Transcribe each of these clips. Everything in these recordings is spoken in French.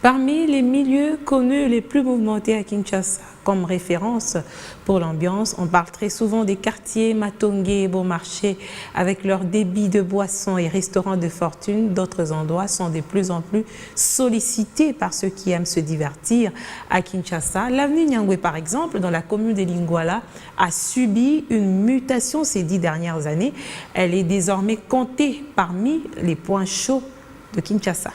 Parmi les milieux connus les plus mouvementés à Kinshasa, comme référence pour l'ambiance, on parle très souvent des quartiers Matongé et Beaumarchais avec leur débit de boissons et restaurants de fortune. D'autres endroits sont de plus en plus sollicités par ceux qui aiment se divertir à Kinshasa. L'avenue Nyangwe, par exemple, dans la commune de Lingwala, a subi une mutation ces 10 dernières années. Elle est désormais comptée parmi les points chauds de Kinshasa.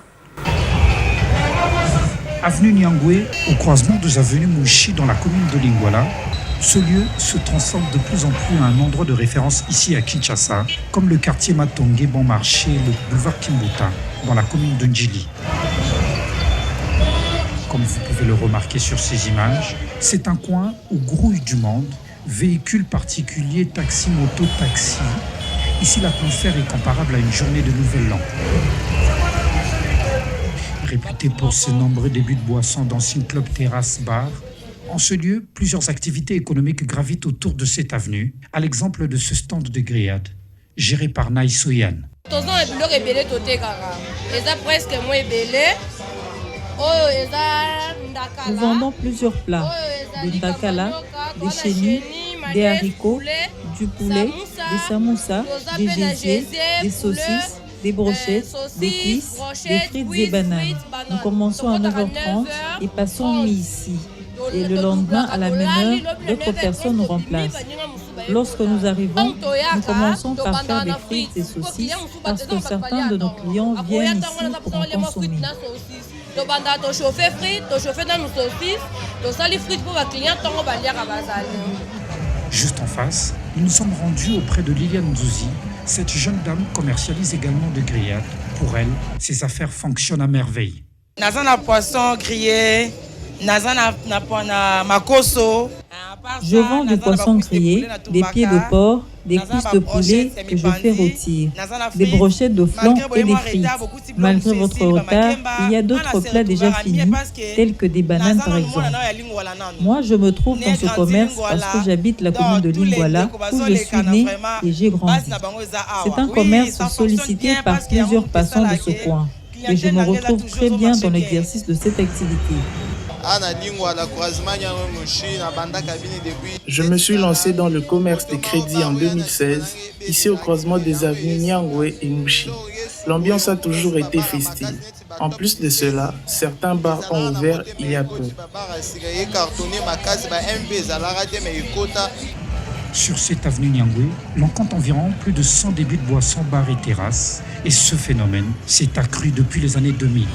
Avenue Nyangwe, au croisement des avenues Mouchi dans la commune de Lingwala, ce lieu se transforme de plus en plus en un endroit de référence ici à Kinshasa, comme le quartier Matongé bon marché et le boulevard Kimbuta dans la commune de Ndjili. Comme vous pouvez le remarquer sur ces images, c'est un coin où grouille du monde, véhicules particuliers, taxi, moto, taxi. Ici, l'atmosphère est comparable à une journée de Nouvel An. Réputé pour ses nombreux débuts de boissons, d'anciens clubs, terrasses, bars. En ce lieu, plusieurs activités économiques gravitent autour de cette avenue, à l'exemple de ce stand de grillade, géré par Naïsoyan. Nous vendons plusieurs plats, des ndakala, des chenilles, des haricots, du poulet, des samoussas, des gésiers, des saucisses, des brochettes, des cuisses, des frites et bananes. Nous commençons à 9h30 et passons nuit ici. Et le lendemain, à la même heure, d'autres personnes nous remplacent. Lorsque nous arrivons, nous commençons par faire des frites et saucisses parce que certains de nos clients viennent ici pour en consommer. Juste en face, nous nous sommes rendus auprès de Liliane Zouzi. Cette jeune dame commercialise également de grillades. Pour elle, ses affaires fonctionnent à merveille. Nazana poisson grillé, nazana makoso. Je vends du poisson grillé, des pieds de porc, des cuisses de poulet que je fais rôtir, des brochettes de flan et des frites. Malgré votre retard, il y a d'autres plats déjà finis, tels que des bananes par exemple. Moi, je me trouve dans ce commerce parce que j'habite la commune de Lingwala, où je suis né et j'ai grandi. C'est un commerce sollicité par plusieurs passants de ce coin. Et je me retrouve très bien dans l'exercice de cette activité. Je me suis lancé dans le commerce des crédits en 2016, ici au croisement des avenues Nyangwe et Mouchi. L'ambiance a toujours été festive. En plus de cela, certains bars ont ouvert il y a peu. Sur cette avenue Nyangwe, l'on compte environ plus de 100 débits de boissons, bars et terrasses. Et ce phénomène s'est accru depuis les années 2000.